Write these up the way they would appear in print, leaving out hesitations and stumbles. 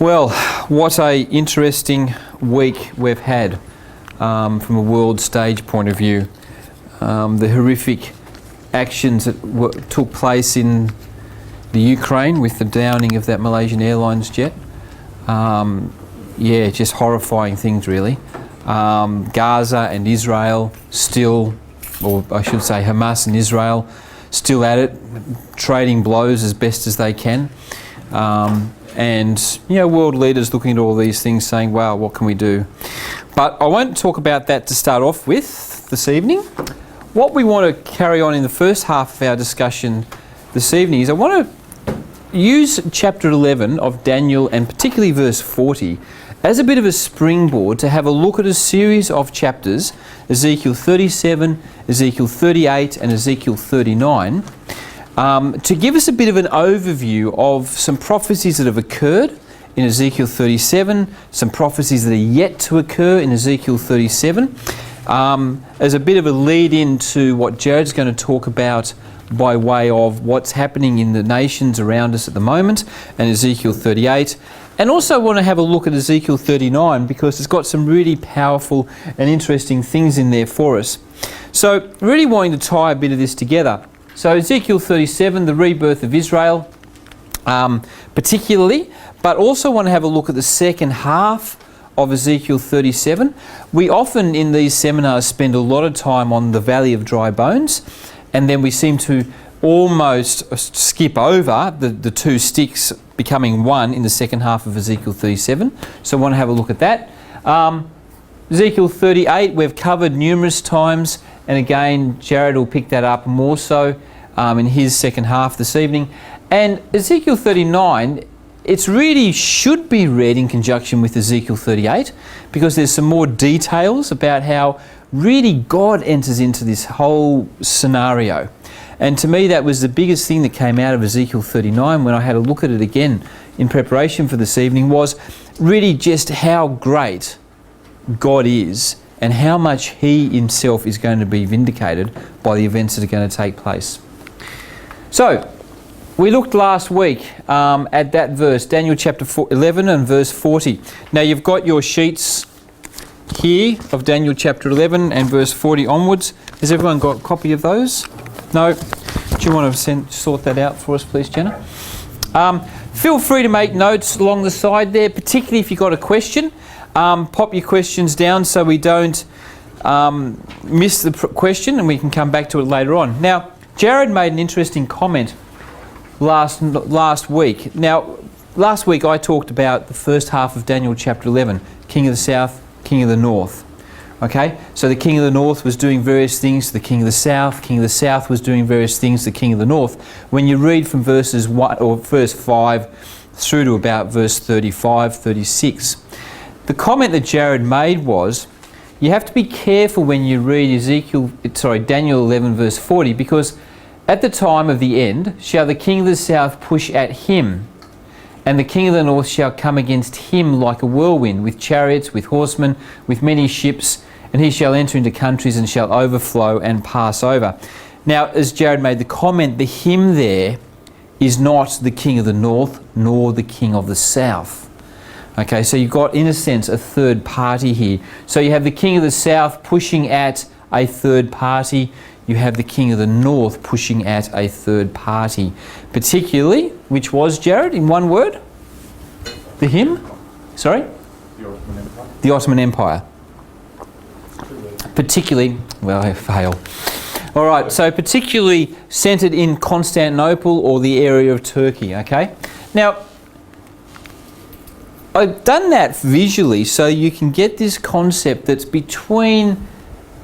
Well, what a interesting week we've had from a world stage point of view. The horrific actions that took place in the Ukraine with the downing of that Malaysian Airlines jet. Yeah, just horrifying things really. Gaza and Israel still, or I should say Hamas and Israel, still at it, trading blows as best as they can. And, you know, world leaders looking at all these things saying, wow, what can we do? But I won't talk about that to start off with this evening. What we want to carry on in the first half of our discussion this evening is I want to use chapter 11 of Daniel, and particularly verse 40, as a bit of a springboard to have a look at a series of chapters, Ezekiel 37, Ezekiel 38 and Ezekiel 39, to give us a bit of an overview of some prophecies that have occurred in Ezekiel 37, some prophecies that are yet to occur in Ezekiel 37, as a bit of a lead in to what Jared's going to talk about by way of what's happening in the nations around us at the moment, and Ezekiel 38. And also want to have a look at Ezekiel 39 because it's got some really powerful and interesting things in there for us. So really wanting to tie a bit of this together. So Ezekiel 37, the rebirth of Israel, particularly, but also want to have a look at the second half of Ezekiel 37. We often in these seminars spend a lot of time on the Valley of Dry Bones, and then we seem to almost skip over the two sticks becoming one in the second half of Ezekiel 37. So I want to have a look at that. Ezekiel 38 we've covered numerous times, and again Jared will pick that up more so in his second half this evening. And Ezekiel 39, it's really should be read in conjunction with Ezekiel 38 because there's some more details about how really God enters into this whole scenario. And to me that was the biggest thing that came out of Ezekiel 39 when I had a look at it again in preparation for this evening, was really just how great God is and how much He Himself is going to be vindicated by the events that are going to take place. So, we looked last week at that verse, Daniel chapter 11 and verse 40. Now you've got your sheets here of Daniel chapter 11 and verse 40 onwards. Has everyone got a copy of those? No? Do you want to sort that out for us please, Jenna? Feel free to make notes along the side there, particularly if you've got a question. Pop your questions down so we don't miss the question and we can come back to it later on. Now, Jared made an interesting comment last week. Now, last week I talked about the first half of Daniel chapter 11, King of the South, King of the North. Okay, so the King of the North was doing various things to the King of the South. King of the South was doing various things to the King of the North. When you read from verse 5 through to about verse 35, 36, the comment that Jared made was, you have to be careful when you read Daniel 11 verse 40, because at the time of the end shall the King of the South push at him, and the King of the North shall come against him like a whirlwind, with chariots, with horsemen, with many ships, and he shall enter into countries and shall overflow and pass over. Now, as Jared made the comment, the him there is not the King of the North nor the King of the South. Okay, so you've got, in a sense, a third party here. So you have the King of the South pushing at a third party. You have the King of the North pushing at a third party. Particularly, which was, Jared, in one word? The him? Sorry? The Ottoman Empire. The Ottoman Empire. Particularly, well, I fail. All right, so particularly centred in Constantinople or the area of Turkey, okay? Now, I've done that visually so you can get this concept that's between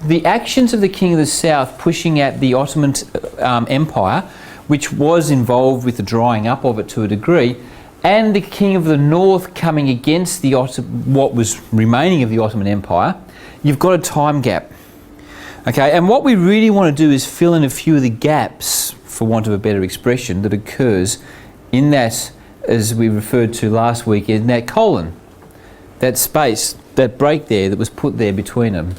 the actions of the King of the South pushing at the Ottoman Empire, which was involved with the drying up of it to a degree, and the King of the North coming against what was remaining of the Ottoman Empire. You've got a time gap. Okay, and what we really want to do is fill in a few of the gaps, for want of a better expression, that occurs in that, as we referred to last week, in that colon, that space, that break there that was put there between them.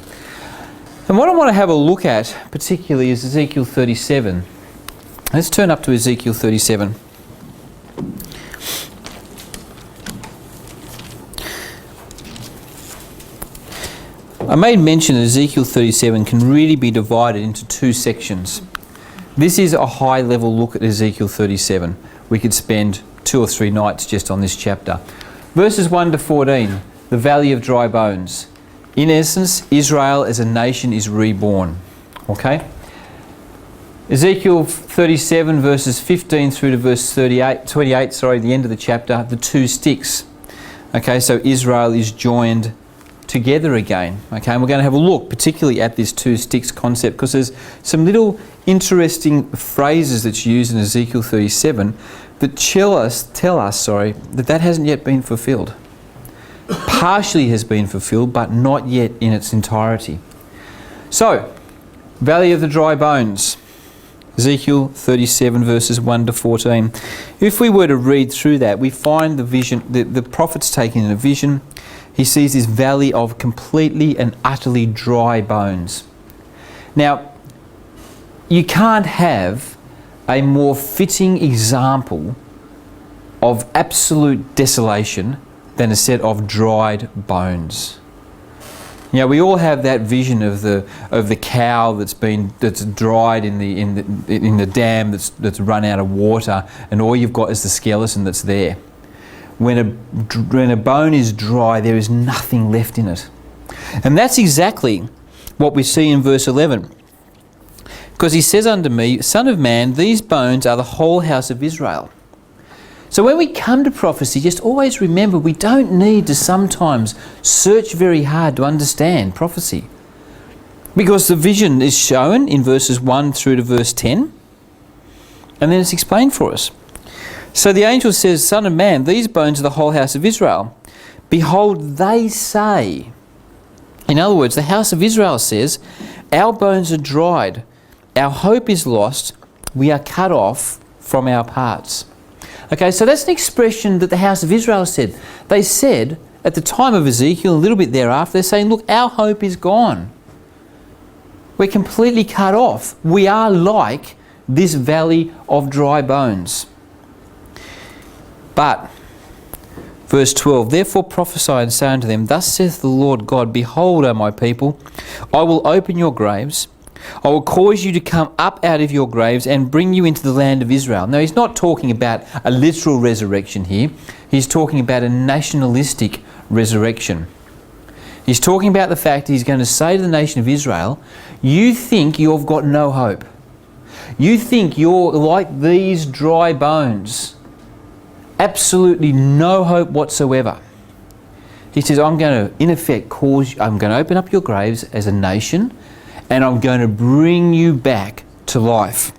And what I want to have a look at particularly is Ezekiel 37. Let's turn up to Ezekiel 37. I made mention that Ezekiel 37 can really be divided into two sections. This is a high-level look at Ezekiel 37. We could spend 2 or 3 nights just on this chapter. Verses 1 to 14, the valley of dry bones. In essence, Israel as a nation is reborn. Okay? Ezekiel 37 verses 15 through to verse 28, the end of the chapter, the 2 sticks. Okay, so Israel is joined together again. Okay, and we're going to have a look particularly at this 2 sticks concept, because there's some little interesting phrases that's used in Ezekiel 37 that tell us that hasn't yet been fulfilled. Partially has been fulfilled, but not yet in its entirety. So, Valley of the Dry Bones, Ezekiel 37 verses 1 to 14. If we were to read through that, we find the vision, the prophet's taking in a vision. He sees this valley of completely and utterly dry bones. Now, you can't have a more fitting example of absolute desolation than a set of dried bones. You know, we all have that vision of the cow that's dried in the dam that's run out of water, and all you've got is the skeleton that's there. When a bone is dry, there is nothing left in it. And that's exactly what we see in verse 11. Because he says unto me, Son of man, these bones are the whole house of Israel. So when we come to prophecy, just always remember we don't need to sometimes search very hard to understand prophecy. Because the vision is shown in verses 1 through to verse 10, and then it's explained for us. So the angel says, Son of man, these bones are the whole house of Israel. Behold, they say. In other words, the house of Israel says, our bones are dried, our hope is lost, we are cut off from our parts. Okay, so that's an expression that the house of Israel said. They said, at the time of Ezekiel, a little bit thereafter, they're saying, look, our hope is gone. We're completely cut off. We are like this valley of dry bones. But, verse 12, therefore prophesy and say unto them, Thus saith the Lord God, Behold, O my people, I will open your graves, I will cause you to come up out of your graves and bring you into the land of Israel. Now, he's not talking about a literal resurrection here. He's talking about a nationalistic resurrection. He's talking about the fact that he's going to say to the nation of Israel, you think you've got no hope. You think you're like these dry bones. Absolutely no hope whatsoever. He says, I'm going to, in effect, I'm going to open up your graves as a nation, and I'm going to bring you back to life.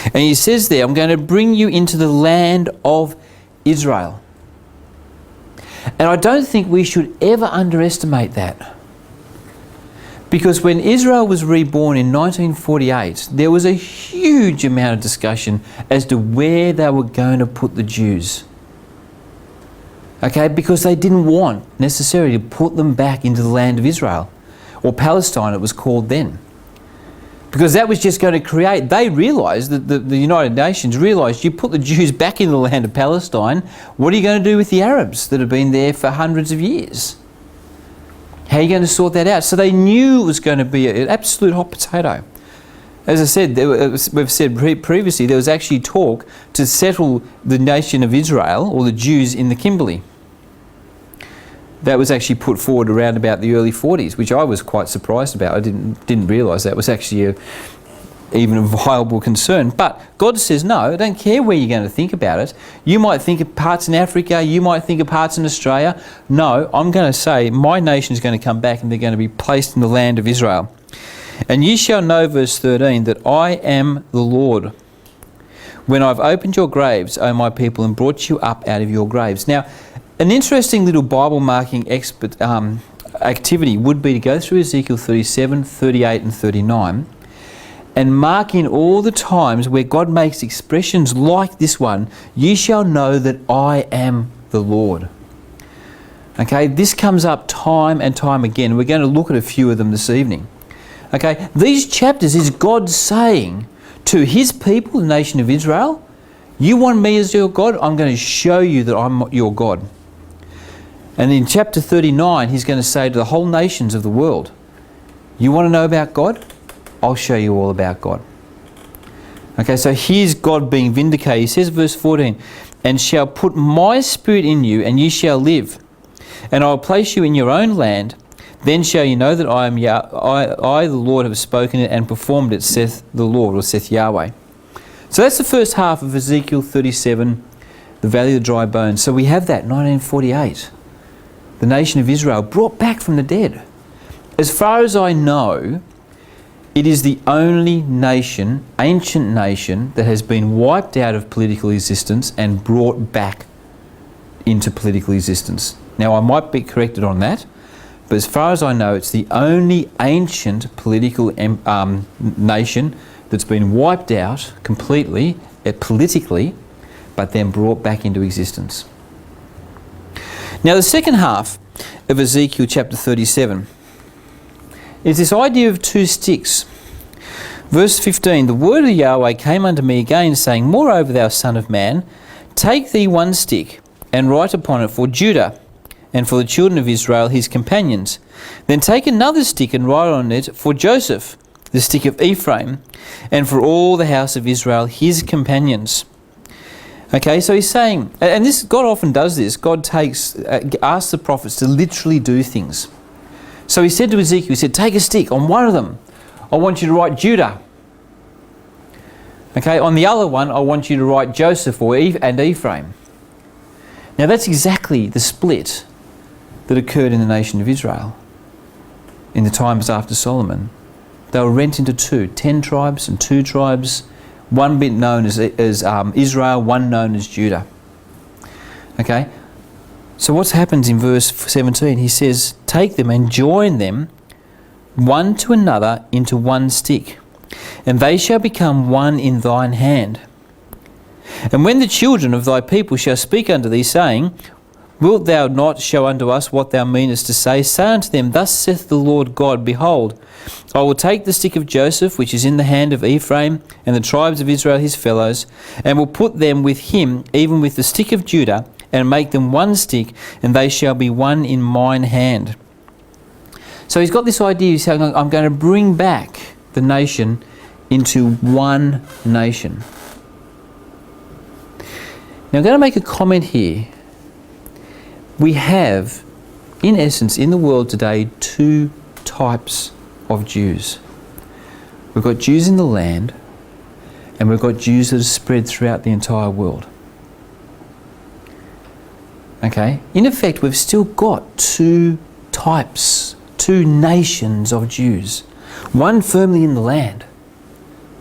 And he says there, I'm going to bring you into the land of Israel. And I don't think we should ever underestimate that. Because when Israel was reborn in 1948, there was a huge amount of discussion as to where they were going to put the Jews. Okay, because they didn't want necessarily to put them back into the land of Israel, or Palestine it was called then. Because that was just going to create, they realised, that the United Nations realised, you put the Jews back in the land of Palestine, what are you going to do with the Arabs that have been there for hundreds of years? How are you going to sort that out? So they knew it was going to be an absolute hot potato. As I said, we've said previously, there was actually talk to settle the nation of Israel, or the Jews, in the Kimberley. That was actually put forward around about the early 40s, which I was quite surprised about. I didn't realise that was actually even a viable concern. But God says, no, I don't care where you're going to think about it. You might think of parts in Africa, you might think of parts in Australia. No, I'm going to say my nation is going to come back and they're going to be placed in the land of Israel. And ye shall know, verse 13, that I am the Lord, when I've opened your graves, O my people, and brought you up out of your graves. Now, an interesting little Bible marking activity would be to go through Ezekiel 37, 38 and 39 and mark in all the times where God makes expressions like this one, ye shall know that I am the Lord. Okay, this comes up time and time again. We're going to look at a few of them this evening. Okay, these chapters is God saying to his people, the nation of Israel, you want me as your God? I'm going to show you that I'm your God. And in chapter 39, he's going to say to the whole nations of the world, you want to know about God? I'll show you all about God. Okay, so here's God being vindicated. He says, verse 14, and shall put my spirit in you, and ye shall live. And I will place you in your own land. Then shall you know that I am I the Lord, have spoken it and performed it, saith the Lord, or saith Yahweh. So that's the first half of Ezekiel 37, the valley of the dry bones. So we have that, 1948. The nation of Israel brought back from the dead. As far as I know, it is the only nation, ancient nation, that has been wiped out of political existence and brought back into political existence. Now, I might be corrected on that, but as far as I know, it's the only ancient political nation that's been wiped out completely, politically, but then brought back into existence. Now, the second half of Ezekiel chapter 37 is this idea of two sticks. Verse 15, the word of Yahweh came unto me again, saying, moreover, thou son of man, take thee one stick, and write upon it for Judah, and for the children of Israel his companions. Then take another stick, and write on it for Joseph, the stick of Ephraim, and for all the house of Israel his companions. Okay, so he's saying, and this, God often does this, God asks the prophets to literally do things. So he said to Ezekiel, he said, take a stick, on one of them I want you to write Judah. Okay, on the other one I want you to write Joseph and Ephraim. Now that's exactly the split that occurred in the nation of Israel in the times after Solomon. They were rent into two, 10 tribes and 2 tribes, one bit known as Israel, one known as Judah. Okay, so what happens in verse 17? He says, take them and join them one to another into one stick, and they shall become one in thine hand. And when the children of thy people shall speak unto thee, saying, wilt thou not show unto us what thou meanest to say? Say unto them, thus saith the Lord God, behold, I will take the stick of Joseph, which is in the hand of Ephraim, and the tribes of Israel his fellows, and will put them with him, even with the stick of Judah, and make them one stick, and they shall be one in mine hand. So he's got this idea, he's saying, I'm going to bring back the nation into one nation. Now I'm going to make a comment here. We have, in essence, in the world today, 2 types of Jews. We've got Jews in the land, and we've got Jews that are spread throughout the entire world. Okay? In effect, we've still got 2 types, 2 nations of Jews. One firmly in the land,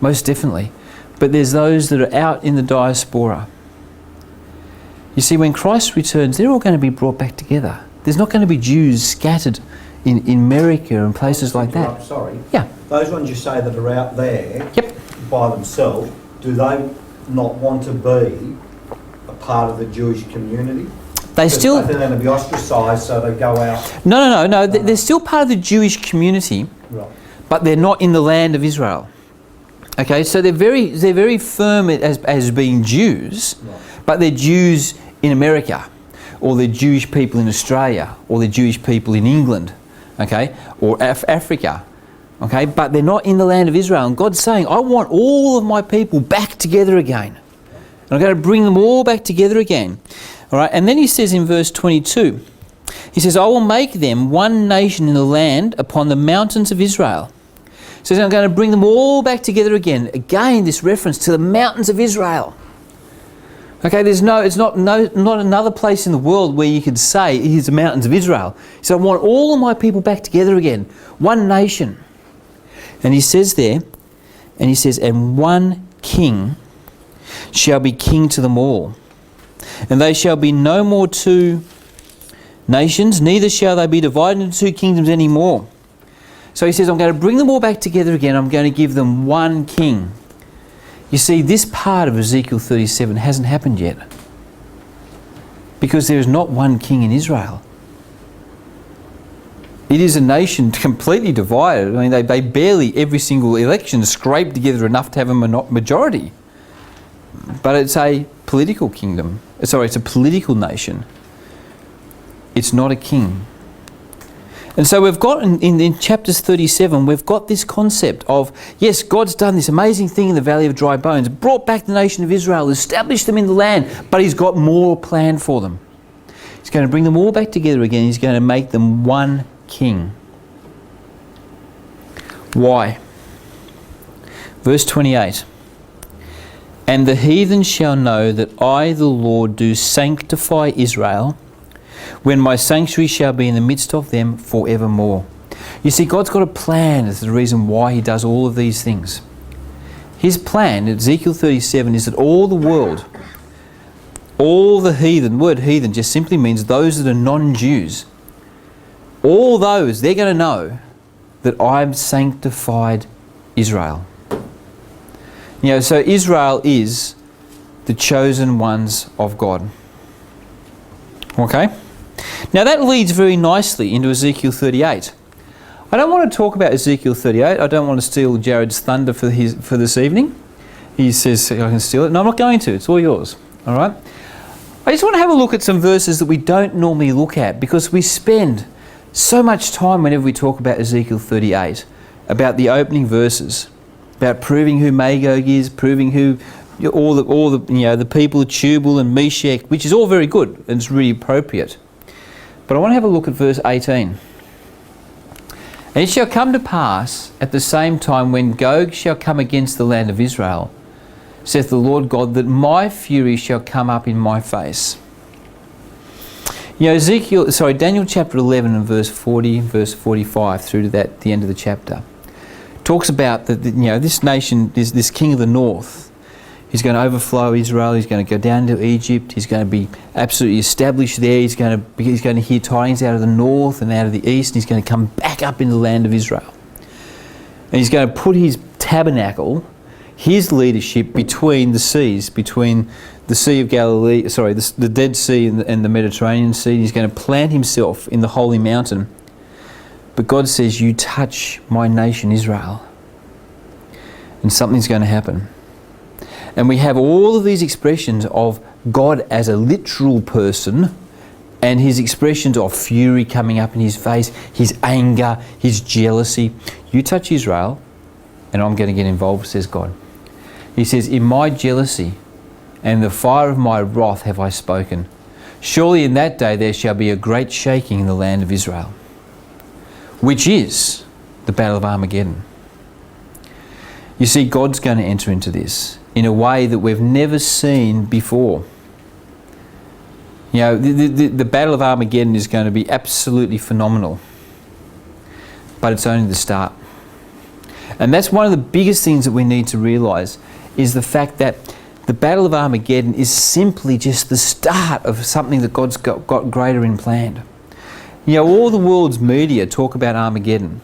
most definitely, but there's those that are out in the diaspora. You see, when Christ returns, they're all going to be brought back together. There's not going to be Jews scattered in America and places like that. Sorry. Yeah. Those ones you say that are out there, Yep. by themselves, do they not want to be a part of the Jewish community? They still... They're going to be ostracised, so they go out... No. They're still part of the Jewish community, Right. but they're not in the land of Israel. Okay, so they're very firm as being Jews, Right. but they're Jews in America, or they're Jewish people in Australia, or they're Jewish people in England, okay, or Africa, okay, but they're not in the land of Israel. And God's saying, I want all of my people back together again. And I'm going to bring them all back together again. All right, and then he says in verse 22, he says, I will make them one nation in the land upon the mountains of Israel. So I'm going to bring them all back together again. Again, this reference to the mountains of Israel. Okay, it's not another place in the world where you could say it is the mountains of Israel. So I want all of my people back together again. One nation. And he says there, and he says, and one king shall be king to them all. And they shall be no more 2 nations, neither shall they be divided into 2 kingdoms any more. So he says, I'm going to bring them all back together again. I'm going to give them one king. You see, this part of Ezekiel 37 hasn't happened yet, because there is not one king in Israel. It is a nation completely divided. I mean, they barely, every single election, scrape together enough to have a majority. But it's a political kingdom. Sorry, it's a political nation. It's not a king. And so we've got in chapters 37, we've got this concept of, yes, God's done this amazing thing in the Valley of Dry Bones, brought back the nation of Israel, established them in the land, but he's got more planned for them. He's going to bring them all back together again. He's going to make them one king. Why? Verse 28. And the heathen shall know that I, the Lord, do sanctify Israel, when my sanctuary shall be in the midst of them forevermore. You see, God's got a plan. That's the reason why he does all of these things. His plan, Ezekiel 37, is that all the world, all the heathen, the word heathen just simply means those that are non-Jews. All those, they're going to know that I've sanctified Israel. You know, so Israel is the chosen ones of God. Okay? Now that leads very nicely into Ezekiel 38. I don't want to talk about Ezekiel 38. I don't want to steal Jared's thunder for this evening. He says I can steal it. No, I'm not going to. It's all yours. All right? I just want to have a look at some verses that we don't normally look at, because we spend so much time whenever we talk about Ezekiel 38, about the opening verses, about proving who Magog is, proving who all the people of Tubal and Meshach, which is all very good and it's really appropriate. But I want to have a look at verse 18. And it shall come to pass at the same time, when Gog shall come against the land of Israel, saith the Lord God, that my fury shall come up in my face. You know, Daniel chapter 11 and verse 40, verse 45 through to the end of the chapter, talks about this nation, this king of the north. He's going to overflow Israel. He's going to go down to Egypt. He's going to be absolutely established there. He's going to hear tidings out of the north and out of the east. And he's going to come back up in the land of Israel. And he's going to put his tabernacle, his leadership, between the seas, between the Sea of Galilee, the Dead Sea and the Mediterranean Sea. He's going to plant himself in the holy mountain. But God says, you touch my nation Israel, and something's going to happen. And we have all of these expressions of God as a literal person, and his expressions of fury coming up in his face, his anger, his jealousy. You touch Israel, and I'm going to get involved, says God. He says, in my jealousy and the fire of my wrath have I spoken. Surely in that day there shall be a great shaking in the land of Israel, which is the battle of Armageddon. You see, God's going to enter into this in a way that we've never seen before. You know, the battle of Armageddon is going to be absolutely phenomenal. But it's only the start. And that's one of the biggest things that we need to realise, is the fact that the battle of Armageddon is simply just the start of something that God's got greater in planned. You know, all the world's media talk about Armageddon.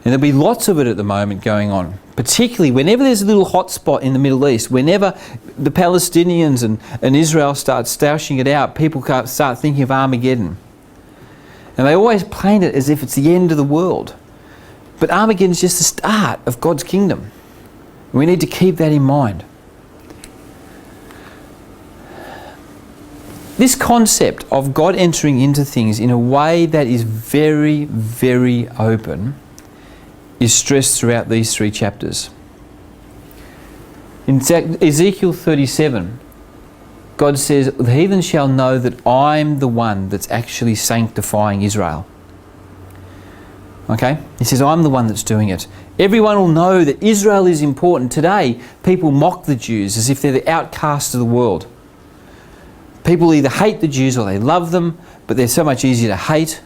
And there'll be lots of it at the moment going on. Particularly whenever there's a little hot spot in the Middle East, whenever the Palestinians and Israel start stashing it out, people start thinking of Armageddon. And they always paint it as if it's the end of the world. But Armageddon is just the start of God's kingdom. We need to keep that in mind. This concept of God entering into things in a way that is very, very open is stressed throughout these 3 chapters. In Ezekiel 37, God says, the heathen shall know that I'm the one that's actually sanctifying Israel. Okay? He says, I'm the one that's doing it. Everyone will know that Israel is important. Today, people mock the Jews as if they're the outcasts of the world. People either hate the Jews or they love them, but they're so much easier to hate.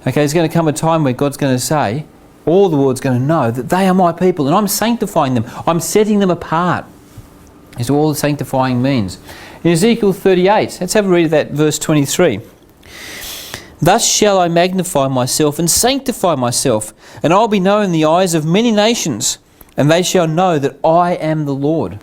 Okay, there's going to come a time where God's going to say, all the world's going to know that they are my people and I'm sanctifying them. I'm setting them apart. Is all the sanctifying means. In Ezekiel 38, let's have a read of that, verse 23. Thus shall I magnify myself and sanctify myself, and I'll be known in the eyes of many nations, and they shall know that I am the Lord.